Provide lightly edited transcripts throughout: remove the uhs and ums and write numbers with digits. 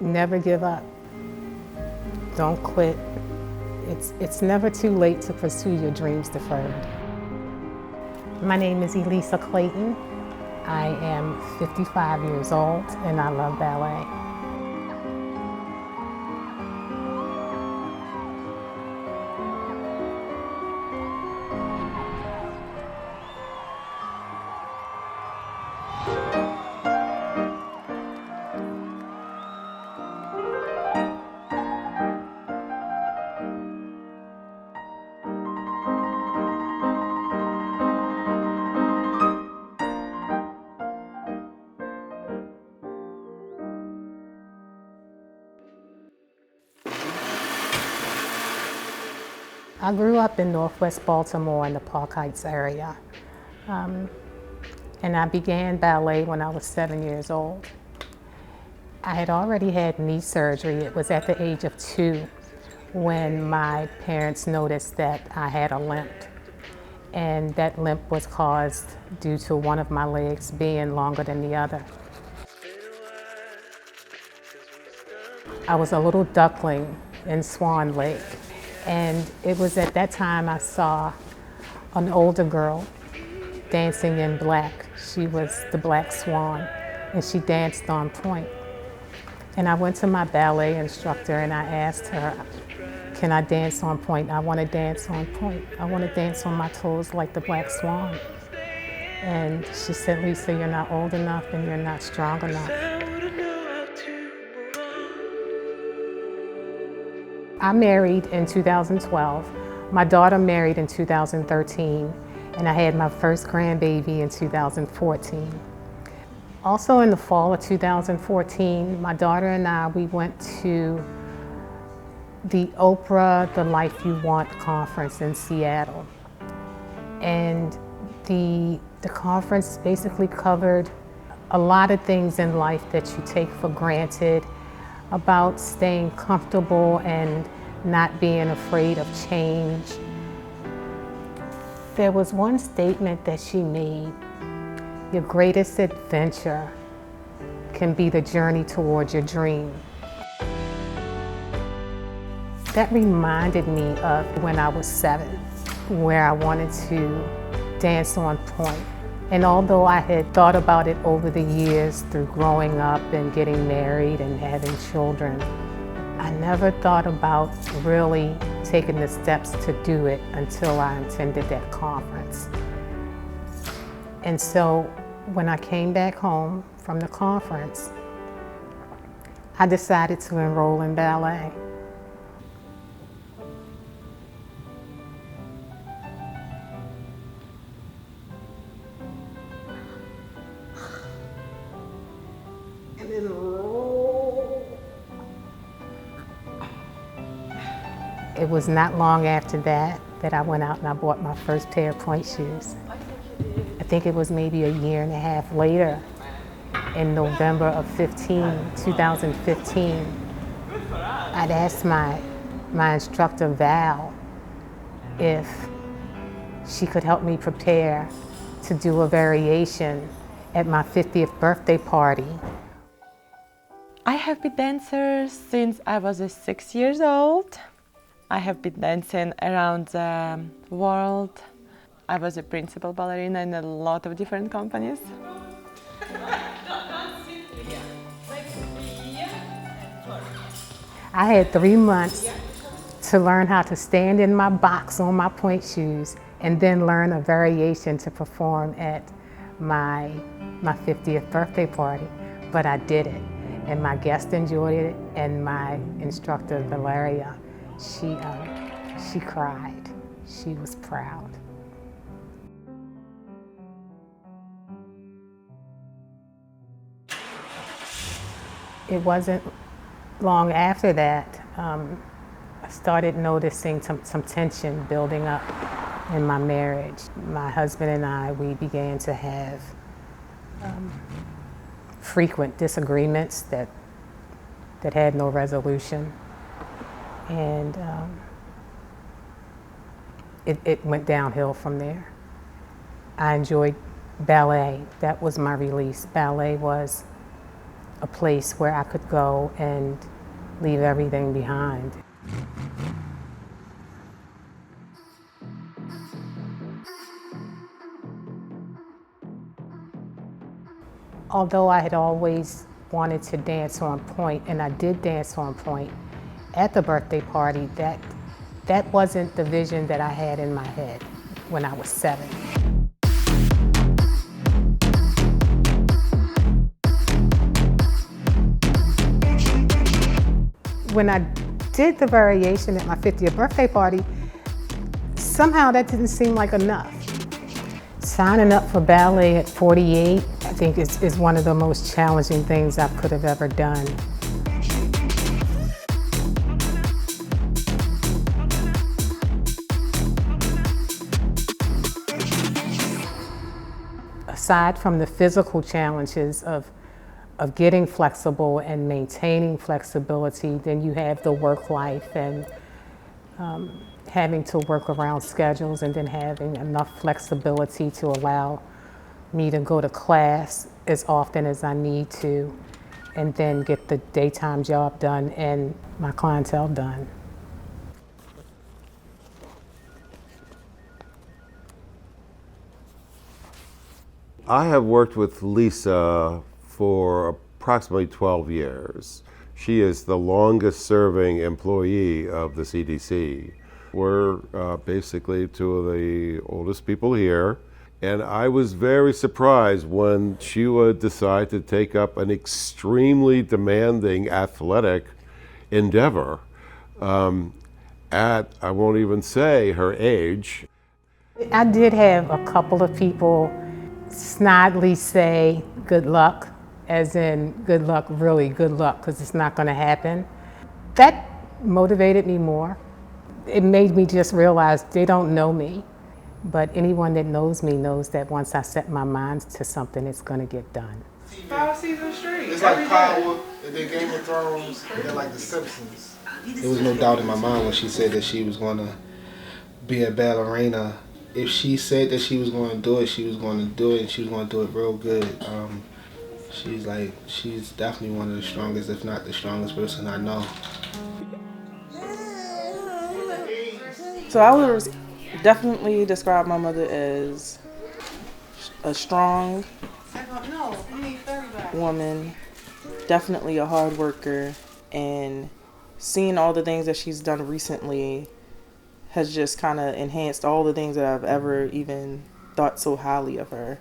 Never give up. Don't quit. It's never too late to pursue your dreams deferred. My name is Elisa Clayton. I am 55 years old and I love ballet. I grew up in Northwest Baltimore in the Park Heights area. And I began ballet when I was 7 years old. I had already had knee surgery. It was at the age of 2 when my parents noticed that I had a limp. And that limp was caused due to one of my legs being longer than the other. I was a little duckling in Swan Lake. And it was at that time I saw an older girl dancing in black. She was the Black Swan, and she danced on point. And I went to my ballet instructor and I asked her, can I dance on point? I want to dance on point. I want to dance on my toes like the Black Swan. And she said, Lisa, you're not old enough and you're not strong enough. I married in 2012. My daughter married in 2013, and I had my first grandbaby in 2014. Also in the fall of 2014, my daughter and I, we went to the Oprah The Life You Want conference in Seattle. And the conference basically covered a lot of things in life that you take for granted, about staying comfortable and not being afraid of change. There was one statement that she made: your greatest adventure can be the journey towards your dream. That reminded me of when I was 7, where I wanted to dance on point. And although I had thought about it over the years through growing up and getting married and having children, I never thought about really taking the steps to do it until I attended that conference. And so when I came back home from the conference, I decided to enroll in ballet. It was not long after that I went out and I bought my first pair of pointe shoes. I think it was maybe a year and a half later, in November of 2015, I'd asked my instructor, Val, if she could help me prepare to do a variation at my 50th birthday party. I have been dancer since I was 6 years old. I have been dancing around the world. I was a principal ballerina in a lot of different companies. I had 3 months to learn how to stand in my box on my pointe shoes and then learn a variation to perform at my 50th birthday party. But I did it, and my guests enjoyed it, and my instructor, Valeria, she cried. She was proud. It wasn't long after that, I started noticing some tension building up in my marriage. My husband and I, we began to have frequent disagreements that had no resolution. And it went downhill from there. I enjoyed ballet. That was my release. Ballet was a place where I could go and leave everything behind. Although I had always wanted to dance on point, and I did dance on point at the birthday party, that wasn't the vision that I had in my head when I was 7. When I did the variation at my 50th birthday party, somehow that didn't seem like enough. Signing up for ballet at 48, I think is one of the most challenging things I could have ever done. Aside from the physical challenges of getting flexible and maintaining flexibility, then you have the work life and having to work around schedules, and then having enough flexibility to allow me to go to class as often as I need to, and then get the daytime job done and my clientele done. I have worked with Lisa for approximately 12 years. She is the longest serving employee of the CDC. We're basically two of the oldest people here. And I was very surprised when she would decide to take up an extremely demanding athletic endeavor at, I won't even say her age. I did have a couple of people snidely say good luck, as in good luck, really good luck, because it's not going to happen. That motivated me more. It made me just realize they don't know me, but anyone that knows me knows that once I set my mind to something, it's going to get done. 5 seasons straight. It's like Power, and then Game of Thrones, and then like The Simpsons. There was no doubt in my mind when she said that she was going to be a ballerina. If she said that she was going to do it, she was going to do it, and she was going to do it real good. She's definitely one of the strongest, if not the strongest person I know. So I would definitely describe my mother as a strong woman, definitely a hard worker, and seeing all the things that she's done recently has just kind of enhanced all the things that I've ever even thought so highly of her.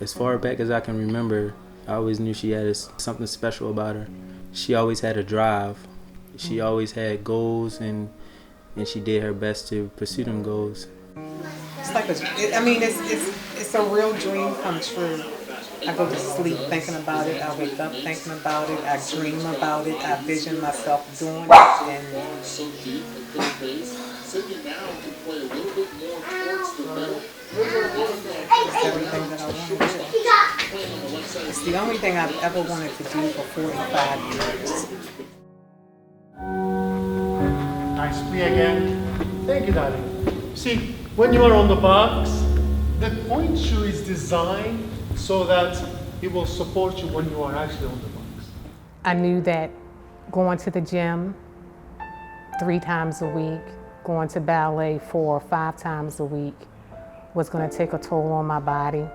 As far back as I can remember, I always knew she had something special about her. She always had a drive. She always had goals, and she did her best to pursue them goals. It's like it's a real dream come true. I go to sleep thinking about it. I wake up thinking about it. I dream about it. I vision myself doing it, and it's everything that I want to do. It's the only thing I've ever wanted to do for 45 years. Nice. Me again. Thank you, darling. See, when you are on the box, the point shoe is designed so that it will support you when you are actually on the box. I knew that going to the gym 3 times a week, going to ballet 4 or 5 times a week was going to take a toll on my body.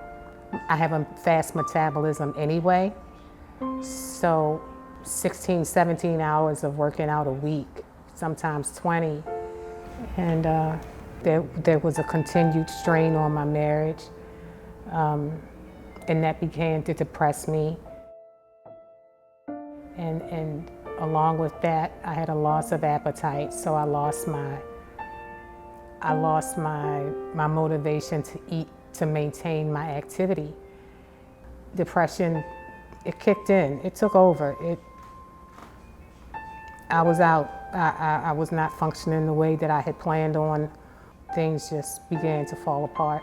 I have a fast metabolism anyway, so 16, 17 hours of working out a week, sometimes 20. And there was a continued strain on my marriage, and that began to depress me. And along with that, I had a loss of appetite, so I lost my motivation to eat, to maintain my activity. Depression, it kicked in, it took over. I was out. I was not functioning the way that I had planned on. Things just began to fall apart.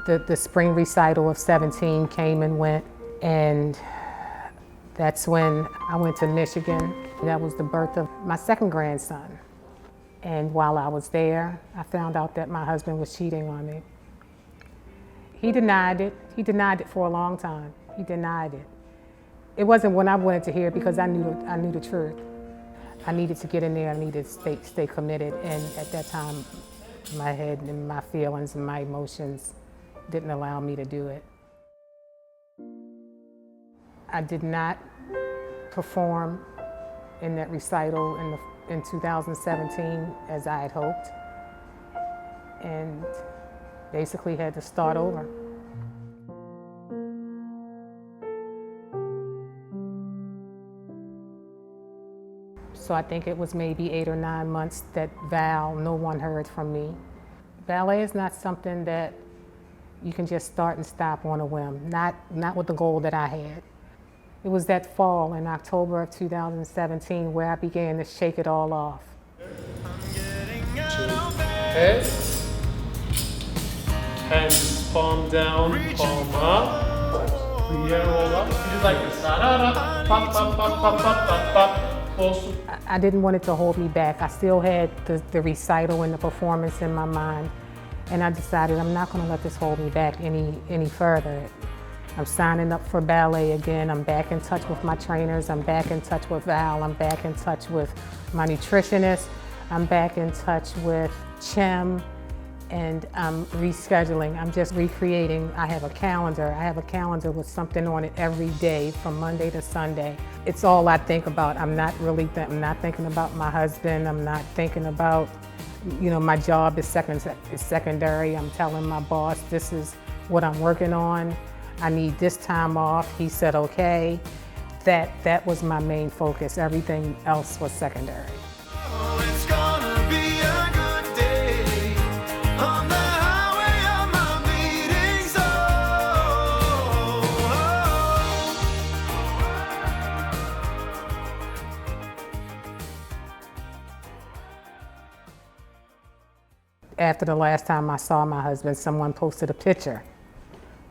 The spring recital of 17 came and went, and that's when I went to Michigan. That was the birth of my second grandson. And while I was there, I found out that my husband was cheating on me. He denied it. He denied it for a long time. He denied it. It wasn't what I wanted to hear because I knew the truth. I needed to get in there, I needed to stay committed, and at that time, my head and my feelings and my emotions didn't allow me to do it. I did not perform in that recital in 2017 as I had hoped, and basically had to start over. So I think it was maybe 8 or 9 months that no one heard from me. Ballet is not something that you can just start and stop on a whim, not with the goal that I had. It was that fall in October of 2017 where I began to shake it all off. Head, hands palm down, palm up. Breathe and roll up. You just like this. Pop, pop, pop, pop, pop, pop, pop. Also. I didn't want it to hold me back. I still had the recital and the performance in my mind. And I decided I'm not going to let this hold me back any further. I'm signing up for ballet again. I'm back in touch with my trainers. I'm back in touch with Val. I'm back in touch with my nutritionist. I'm back in touch with Chem. And I'm rescheduling. I'm just recreating. I have a calendar. I have a calendar with something on it every day from Monday to Sunday. It's all I think about. I'm not thinking about my husband. I'm not thinking about, my job is secondary. I'm telling my boss, this is what I'm working on. I need this time off. He said, okay. That was my main focus. Everything else was secondary. After the last time I saw my husband, someone posted a picture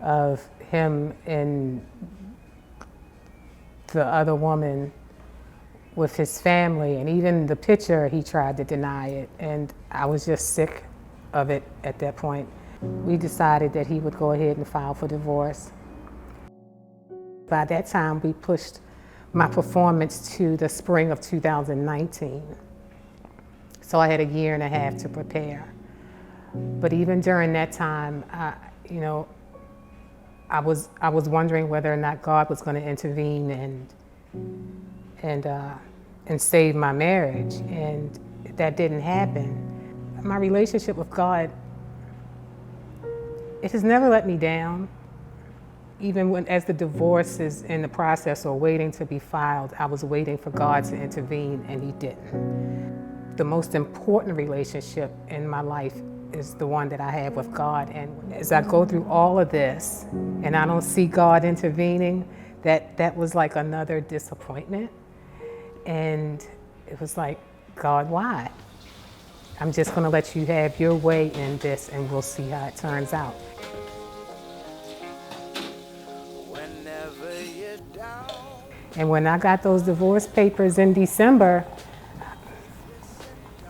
of him and the other woman with his family, and even the picture, he tried to deny it, and I was just sick of it at that point. We decided that he would go ahead and file for divorce. By that time, we pushed my performance to the spring of 2019. So I had a year and a half to prepare. But even during that time, I was wondering whether or not God was going to intervene and save my marriage, and that didn't happen. My relationship with God, it has never let me down. Even as the divorce is in the process or waiting to be filed, I was waiting for God to intervene, and He didn't. The most important relationship in my life is the one that I have with God. And as I go through all of this and I don't see God intervening, that was like another disappointment. And it was like, God, why? I'm just going to let you have your way in this, and we'll see how it turns out. And when I got those divorce papers in December,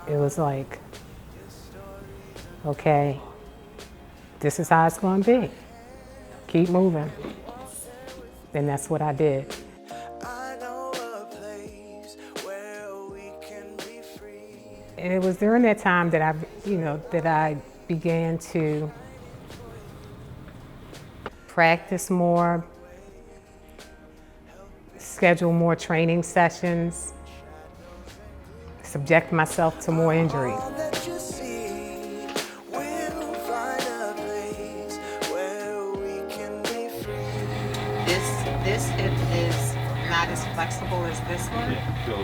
it was like, okay, this is how it's going to be. Keep moving. And that's what I did. And it was during that time that I began to practice more, schedule more training sessions, subject myself to more injuries. This is not as flexible as this one,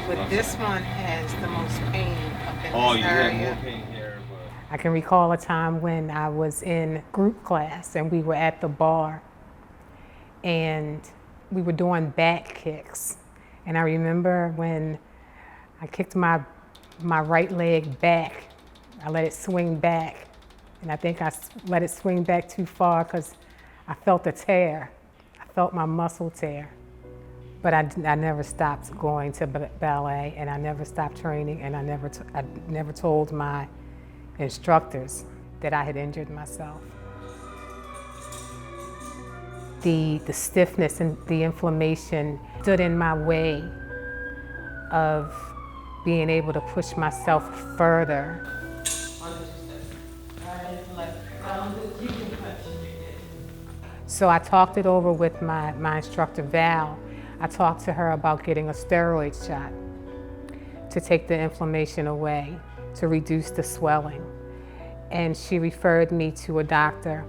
but this one has the most pain up in this area. More pain here, but I can recall a time when I was in group class and we were at the bar and we were doing back kicks. And I remember when I kicked my right leg back, I let it swing back. And I think I let it swing back too far because I felt a tear. I felt my muscle tear. But I never stopped going to ballet, and I never stopped training, and I never told my instructors that I had injured myself. the stiffness and the inflammation stood in my way of being able to push myself further. So I talked it over with my instructor, Val. I talked to her about getting a steroid shot to take the inflammation away, to reduce the swelling. And she referred me to a doctor.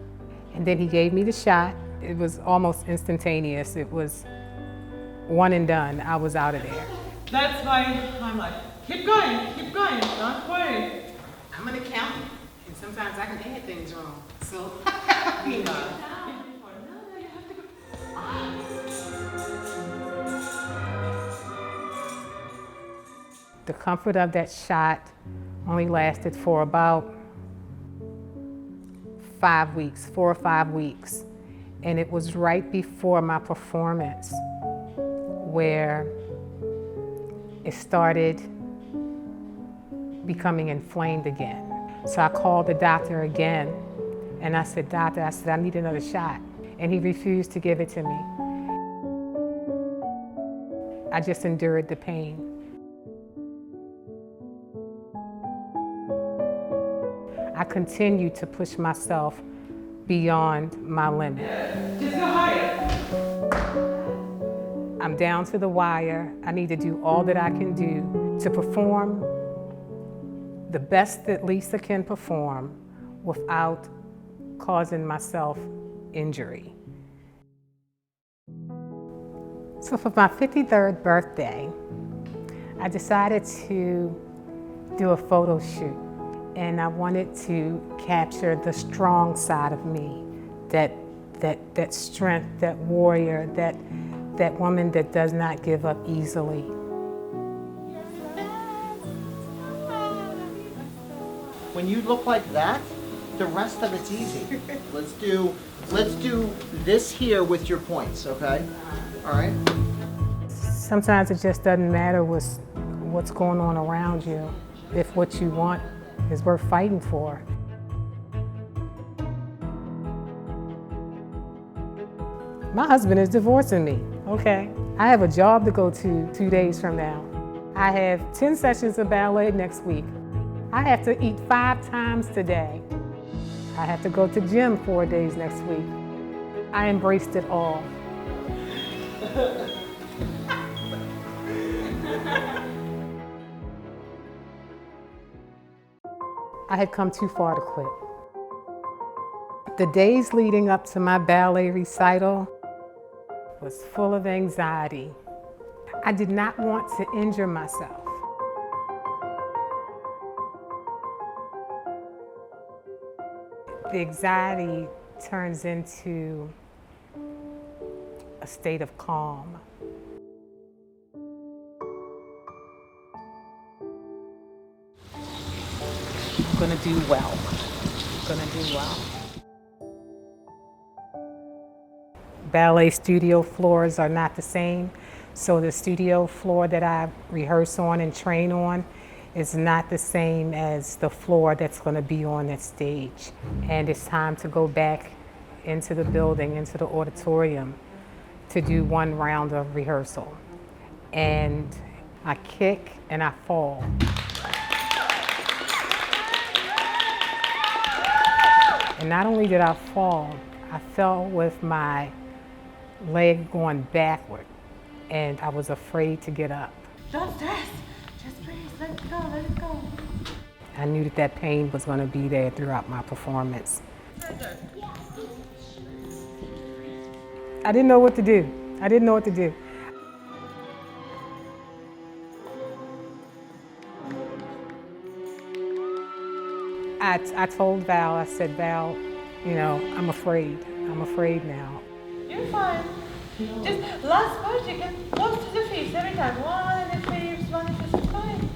And then he gave me the shot. It was almost instantaneous. It was one and done. I was out of there. That's why I'm like, keep going, don't worry. I'm an accountant, and sometimes I can add things wrong. So, you know. The comfort of that shot only lasted for about 5 weeks, 4 or 5 weeks. And it was right before my performance where it started becoming inflamed again. So I called the doctor again and I said, "Doctor," I said, "I need another shot." And he refused to give it to me. I just endured the pain. I continued to push myself beyond my limit. Just go higher. I'm down to the wire. I need to do all that I can do to perform the best that Lisa can perform without causing myself injury. So for my 53rd birthday, I decided to do a photo shoot. And I wanted to capture the strong side of me, that strength, that warrior, that woman that does not give up easily. When you look like that, the rest of it's easy. Let's do this here with your points, okay? All right? Sometimes it just doesn't matter what's going on around you if what you want is worth fighting for. My husband is divorcing me, okay? I have a job to go to 2 days from now. I have 10 sessions of ballet next week. I have to eat 5 times today. I have to go to gym 4 days next week. I embraced it all. I had come too far to quit. The days leading up to my ballet recital was full of anxiety. I did not want to injure myself. The anxiety turns into a state of calm. I'm gonna do well. I'm gonna do well. Ballet studio floors are not the same. So the studio floor that I rehearse on and train on is not the same as the floor that's gonna be on that stage. And it's time to go back into the building, into the auditorium to do one round of rehearsal. And I kick and I fall. And not only did I fall, I fell with my leg going backward, and I was afraid to get up. Don't stress. Just breathe. Let it go. Let it go. I knew that pain was going to be there throughout my performance. I didn't know what to do. I didn't know what to do. I told Val, I said, "Val, you know, I'm afraid. I'm afraid now." You're fine. Just last part, you can walk to the face every time. One in the face, one in the face, fine.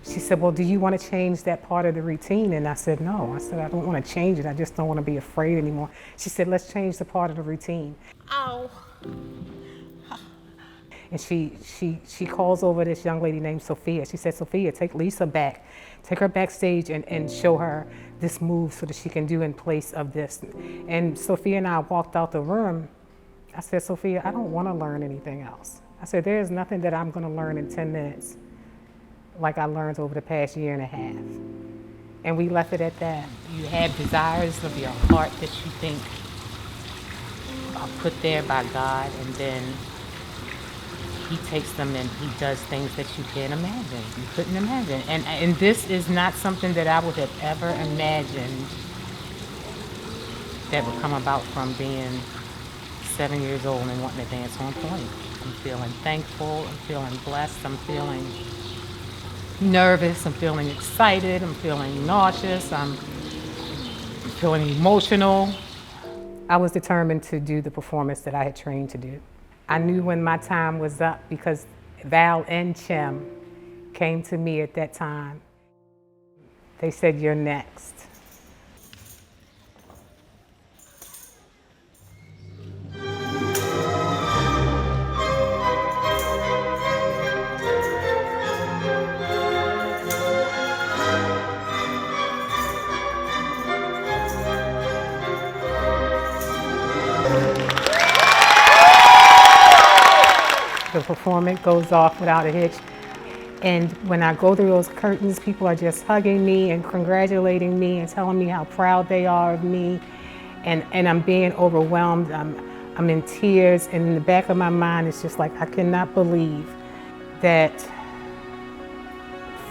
She said, "Well, do you want to change that part of the routine?" And I said, "No." I said, "I don't want to change it. I just don't want to be afraid anymore." She said, "Let's change the part of the routine." Ow. And she calls over this young lady named Sophia. She said, "Sophia, take Lisa back. Take her backstage and show her this move so that she can do in place of this." And Sophia and I walked out the room I said, Sophia, I don't want to learn anything else. I said, there's nothing that I'm going to learn in 10 minutes like I learned over the past year and a half. And we left it at that. You have desires of your heart that you think are put there by God, and then He takes them and He does things that you can't imagine, you couldn't imagine. And this is not something that I would have ever imagined that would come about from being 7 years old and wanting to dance on point. I'm feeling thankful, I'm feeling blessed, I'm feeling nervous, I'm feeling excited, I'm feeling nauseous, I'm feeling emotional. I was determined to do the performance that I had trained to do. I knew when my time was up because Val and Chim came to me at that time. They said, you're next. The performance goes off without a hitch. And when I go through those curtains, people are just hugging me and congratulating me and telling me how proud they are of me. And I'm being overwhelmed. I'm in tears. And in the back of my mind, it's just like, I cannot believe that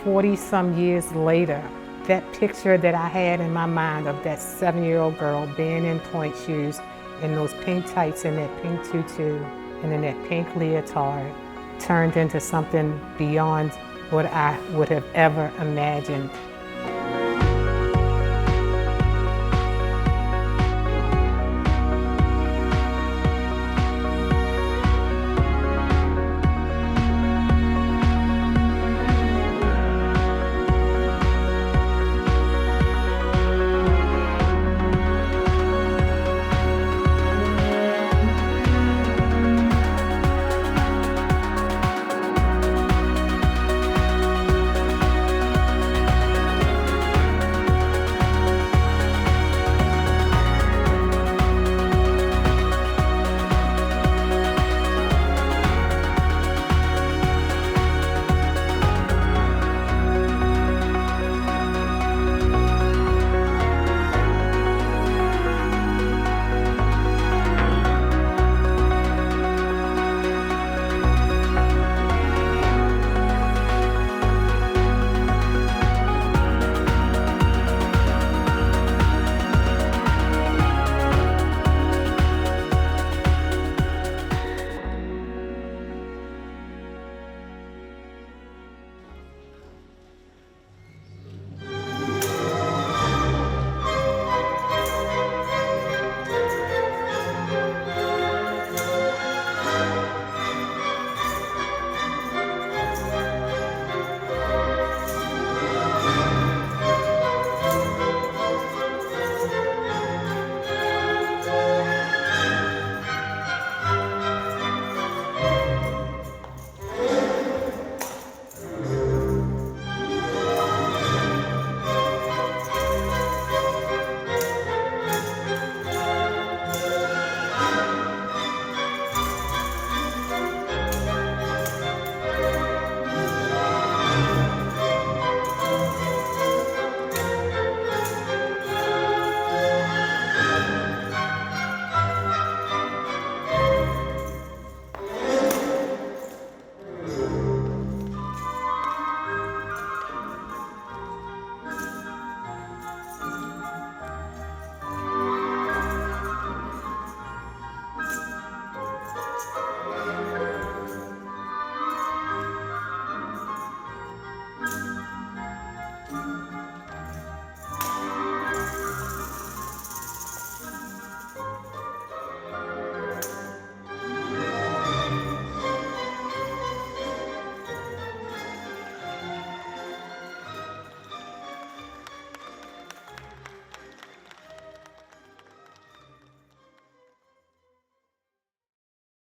40-some years later, that picture that I had in my mind of that 7-year-old girl being in pointe shoes in those pink tights and that pink tutu and in that pink leotard turned into something beyond what I would have ever imagined